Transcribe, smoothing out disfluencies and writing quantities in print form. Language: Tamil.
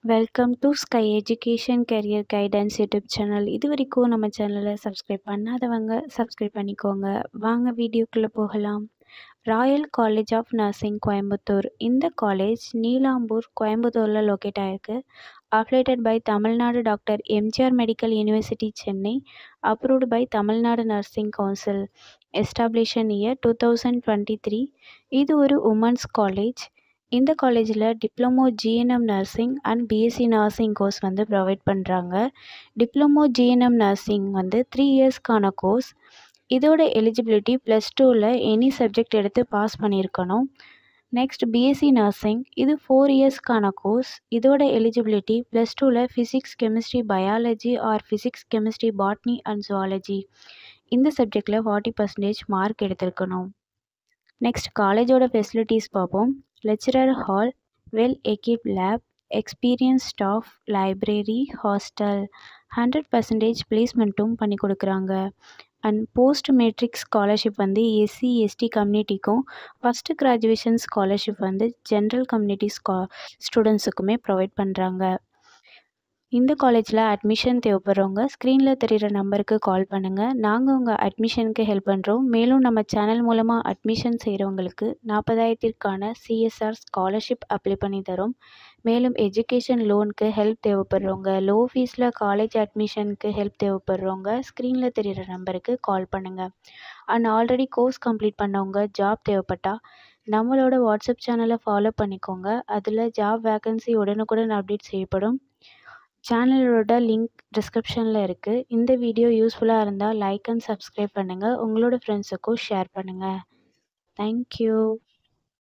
Welcome to sky education career guidance YouTube channel. இது வரைக்கும் நம்ம சேனலை சப்ஸ்கிரைப் பண்ணாதவங்க சப்ஸ்கிரைப் பண்ணிக்கோங்க. வாங்க வீடியோக்குள்ளே போகலாம். Royal College of Nursing Coimbatore. இந்த காலேஜ் நீலாம்பூர் கோயம்புத்தூரில் லொக்கேட் ஆகிருக்கு. Affiliated by Tamil Nadu Doctor MGR Medical University Chennai. Approved by Tamil Nadu Nursing Council. Establish year 2023. இது ஒரு உமன்ஸ் காலேஜ். இந்த காலேஜில் diploma GNM nursing and BSc nursing course provide பண்ணுறாங்க. டிப்ளமோ ஜிஎன்எம் நர்சிங் 3 இயர்ஸ்க்கான கோர்ஸ். இதோட எலிஜிபிலிட்டி +2ல் எனி சப்ஜெக்ட் எடுத்து பாஸ் பண்ணியிருக்கணும். நெக்ஸ்ட் பிஎஸ்சி நர்சிங், இது 4 இயர்ஸ்க்கான கோர்ஸ். இதோட எலிஜிபிலிட்டி +2ல் physics chemistry biology or physics chemistry botany and zoology இந்த சப்ஜெக்டில் 40% மார்க் எடுத்திருக்கணும். நெக்ஸ்ட் காலேஜோட ஃபெசிலிட்டிஸ் பார்ப்போம். Lecturer hall, well equipped lab, experience staff, library, hostel, 100% பிளேஸ்மெண்ட்டும் பண்ணி கொடுக்குறாங்க. And post matric scholarship SC ST கம்யூனிட்டிக்கும், first graduation scholarship general community ஸ்டூடெண்ட்ஸுக்குமே ப்ரொவைட் பண்ணுறாங்க. இந்த காலேஜில் அட்மிஷன் தேவைப்படுறவங்க ஸ்க்ரீனில் தெரிகிற நம்பருக்கு கால் பண்ணுங்கள். நாங்கள் உங்கள் அட்மிஷனுக்கு ஹெல்ப் பண்ணுறோம். மேலும் நம்ம சேனல் மூலமாக அட்மிஷன் செய்கிறவங்களுக்கு 40,000க்கான சிஎஸ்ஆர் ஸ்காலர்ஷிப் அப்ளை பண்ணி தரோம். மேலும் எஜுகேஷன் லோனுக்கு ஹெல்ப் தேவைப்படுறவங்க, லோ ஃபீஸில் காலேஜ் அட்மிஷனுக்கு ஹெல்ப் தேவைப்படுறவங்க ஸ்க்ரீனில் தெரிகிற நம்பருக்கு கால் பண்ணுங்கள். அண்ட் ஆல்ரெடி கோர்ஸ் கம்ப்ளீட் பண்ணவங்க ஜாப் தேவைப்பட்டால் நம்மளோட வாட்ஸ்அப் சேனலை ஃபாலோ பண்ணிக்கோங்க. அதில் ஜாப் வேக்கன்சி உடனுக்குடன் அப்டேட் செய்யப்படும். சேனலோட லிங்க் டிஸ்கிரிப்ஷனில் இருக்குது. இந்த வீடியோ யூஸ்ஃபுல்லாக இருந்தால் லைக் அண்ட் சப்ஸ்கிரைப் பண்ணுங்கள். உங்களோட ஃப்ரெண்ட்ஸுக்கும் ஷேர் பண்ணுங்கள். தேங்க்யூ.